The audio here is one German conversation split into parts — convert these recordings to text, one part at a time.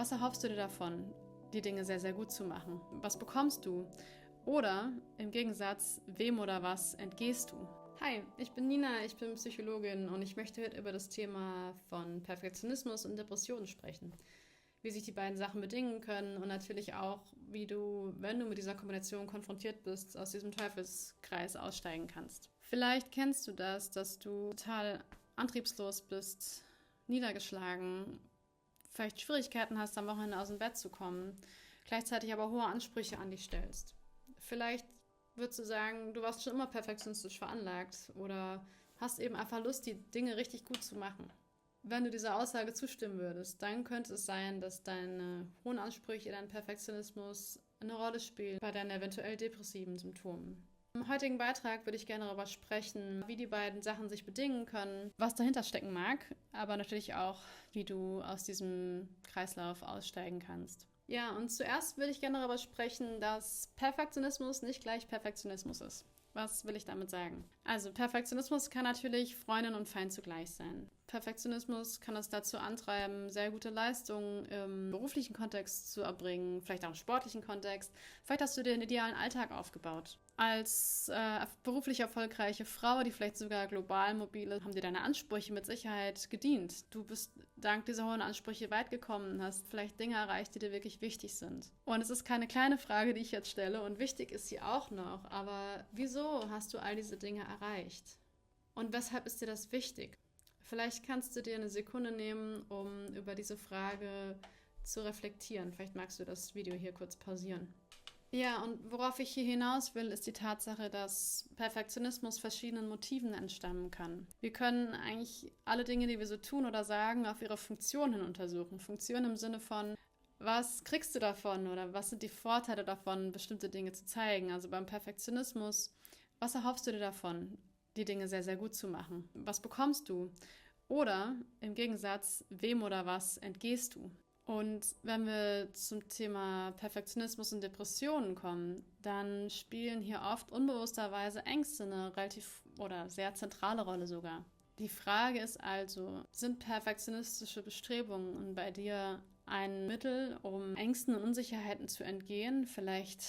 Was erhoffst du dir davon, die Dinge sehr, sehr gut zu machen? Was bekommst du? Oder im Gegensatz, wem oder was entgehst du? Hi, ich bin Nina, ich bin Psychologin und ich möchte heute über das Thema von Perfektionismus und Depressionen sprechen. Wie sich die beiden Sachen bedingen können und natürlich auch, wie du, wenn du mit dieser Kombination konfrontiert bist, aus diesem Teufelskreis aussteigen kannst. Vielleicht kennst du das, dass du total antriebslos bist, niedergeschlagen, vielleicht Schwierigkeiten hast, am Wochenende aus dem Bett zu kommen, gleichzeitig aber hohe Ansprüche an dich stellst. Vielleicht würdest du sagen, du warst schon immer perfektionistisch veranlagt oder hast eben einfach Lust, die Dinge richtig gut zu machen. Wenn du dieser Aussage zustimmen würdest, dann könnte es sein, dass deine hohen Ansprüche, dein Perfektionismus eine Rolle spielen bei deinen eventuell depressiven Symptomen. Im heutigen Beitrag würde ich gerne darüber sprechen, wie die beiden Sachen sich bedingen können, was dahinter stecken mag, aber natürlich auch, wie du aus diesem Kreislauf aussteigen kannst. Ja, und zuerst würde ich gerne darüber sprechen, dass Perfektionismus nicht gleich Perfektionismus ist. Was will ich damit sagen? Also Perfektionismus kann natürlich Freundin und Feind zugleich sein. Perfektionismus kann uns dazu antreiben, sehr gute Leistungen im beruflichen Kontext zu erbringen, vielleicht auch im sportlichen Kontext. Vielleicht hast du dir einen idealen Alltag aufgebaut. Als beruflich erfolgreiche Frau, die vielleicht sogar global mobil ist, haben dir deine Ansprüche mit Sicherheit gedient. Du bist dank dieser hohen Ansprüche weit gekommen, hast vielleicht Dinge erreicht, die dir wirklich wichtig sind. Und es ist keine kleine Frage, die ich jetzt stelle und wichtig ist sie auch noch, aber wieso hast du all diese Dinge erreicht? Und weshalb ist dir das wichtig? Vielleicht kannst du dir eine Sekunde nehmen, um über diese Frage zu reflektieren. Vielleicht magst du das Video hier kurz pausieren. Ja, und worauf ich hier hinaus will, ist die Tatsache, dass Perfektionismus verschiedenen Motiven entstammen kann. Wir können eigentlich alle Dinge, die wir so tun oder sagen, auf ihre Funktion hin untersuchen. Funktion im Sinne von, was kriegst du davon oder was sind die Vorteile davon, bestimmte Dinge zu zeigen. Also beim Perfektionismus, was erhoffst du dir davon, die Dinge sehr, sehr gut zu machen? Was bekommst du? Oder im Gegensatz, wem oder was entgehst du? Und wenn wir zum Thema Perfektionismus und Depressionen kommen, dann spielen hier oft unbewussterweise Ängste eine relativ oder sehr zentrale Rolle sogar. Die Frage ist also, sind perfektionistische Bestrebungen bei dir ein Mittel, um Ängsten und Unsicherheiten zu entgehen, vielleicht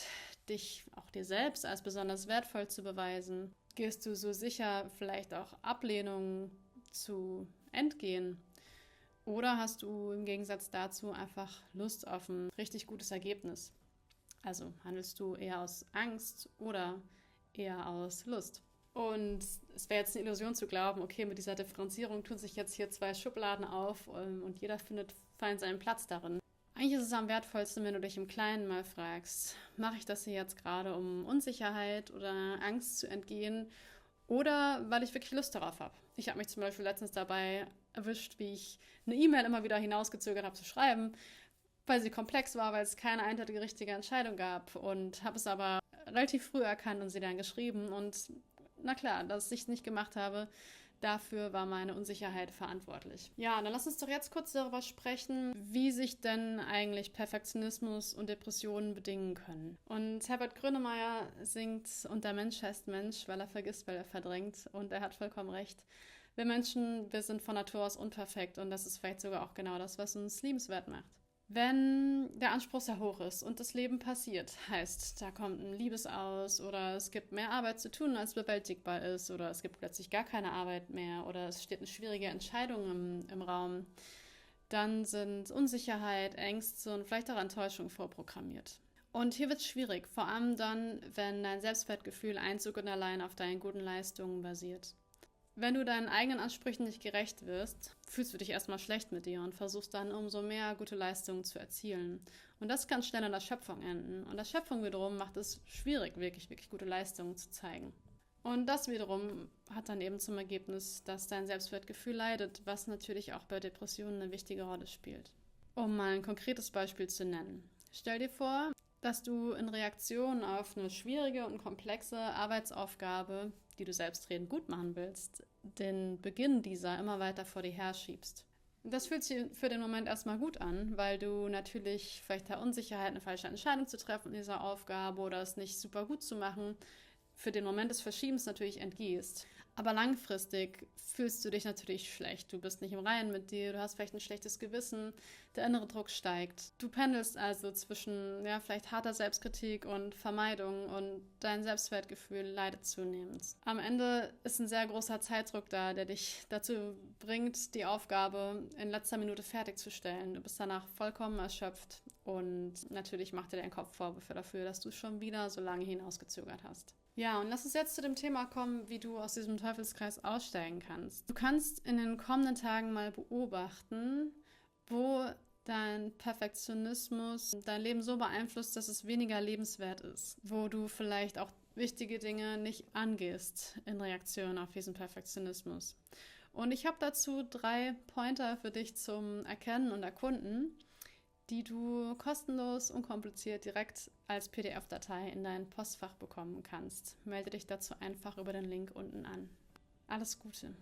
dich auch dir selbst als besonders wertvoll zu beweisen? Gehst du so sicher, vielleicht auch Ablehnung zu entgehen? Oder hast du im Gegensatz dazu einfach Lust auf ein richtig gutes Ergebnis? Also handelst du eher aus Angst oder eher aus Lust? Und es wäre jetzt eine Illusion zu glauben, okay, mit dieser Differenzierung tun sich jetzt hier zwei Schubladen auf und jeder findet fein seinen Platz darin. Eigentlich ist es am wertvollsten, wenn du dich im Kleinen mal fragst, mache ich das hier jetzt gerade, um Unsicherheit oder Angst zu entgehen oder weil ich wirklich Lust darauf habe? Ich habe mich zum Beispiel letztens dabei erwischt, wie ich eine E-Mail immer wieder hinausgezögert habe zu schreiben, weil sie komplex war, weil es keine eindeutige richtige Entscheidung gab und habe es aber relativ früh erkannt und sie dann geschrieben und na klar, dass ich es nicht gemacht habe, dafür war meine Unsicherheit verantwortlich. Ja, dann lass uns doch jetzt kurz darüber sprechen, wie sich denn eigentlich Perfektionismus und Depressionen bedingen können. Und Herbert Grönemeyer singt, und der Mensch heißt Mensch, weil er vergisst, weil er verdrängt. Und er hat vollkommen recht. Wir Menschen, wir sind von Natur aus unperfekt und das ist vielleicht sogar auch genau das, was uns liebenswert macht. Wenn der Anspruch sehr hoch ist und das Leben passiert, heißt, da kommt ein Liebesaus oder es gibt mehr Arbeit zu tun, als bewältigbar ist oder es gibt plötzlich gar keine Arbeit mehr oder es steht eine schwierige Entscheidung im Raum, dann sind Unsicherheit, Ängste und vielleicht auch Enttäuschung vorprogrammiert. Und hier wird es schwierig, vor allem dann, wenn dein Selbstwertgefühl einzig und allein auf deinen guten Leistungen basiert. Wenn du deinen eigenen Ansprüchen nicht gerecht wirst, fühlst du dich erstmal schlecht mit dir und versuchst dann umso mehr gute Leistungen zu erzielen. Und das kann schnell in der Schöpfung enden. Und das Schöpfung wiederum macht es schwierig, wirklich, wirklich gute Leistungen zu zeigen. Und das wiederum hat dann eben zum Ergebnis, dass dein Selbstwertgefühl leidet, was natürlich auch bei Depressionen eine wichtige Rolle spielt. Um mal ein konkretes Beispiel zu nennen. Stell dir vor, dass du in Reaktion auf eine schwierige und komplexe Arbeitsaufgabe, die du selbstredend gut machen willst, den Beginn dieser immer weiter vor dir herschiebst. Das fühlt sich für den Moment erstmal gut an, weil du natürlich vielleicht der Unsicherheit, eine falsche Entscheidung zu treffen in dieser Aufgabe oder es nicht super gut zu machen, für den Moment des Verschiebens natürlich entgehst. Aber langfristig fühlst du dich natürlich schlecht. Du bist nicht im Reinen mit dir, du hast vielleicht ein schlechtes Gewissen, der innere Druck steigt. Du pendelst also zwischen vielleicht harter Selbstkritik und Vermeidung und dein Selbstwertgefühl leidet zunehmend. Am Ende ist ein sehr großer Zeitdruck da, der dich dazu bringt, die Aufgabe in letzter Minute fertigzustellen. Du bist danach vollkommen erschöpft und natürlich macht dir dein Kopf Vorwürfe dafür, dass du schon wieder so lange hinausgezögert hast. Ja, und lass uns jetzt zu dem Thema kommen, wie du aus diesem Teufelskreis aussteigen kannst. Du kannst in den kommenden Tagen mal beobachten, wo dein Perfektionismus dein Leben so beeinflusst, dass es weniger lebenswert ist. Wo du vielleicht auch wichtige Dinge nicht angehst in Reaktion auf diesen Perfektionismus. Und ich habe dazu 3 Pointer für dich zum Erkennen und Erkunden, die du kostenlos, unkompliziert direkt als PDF-Datei in dein Postfach bekommen kannst. Melde dich dazu einfach über den Link unten an. Alles Gute!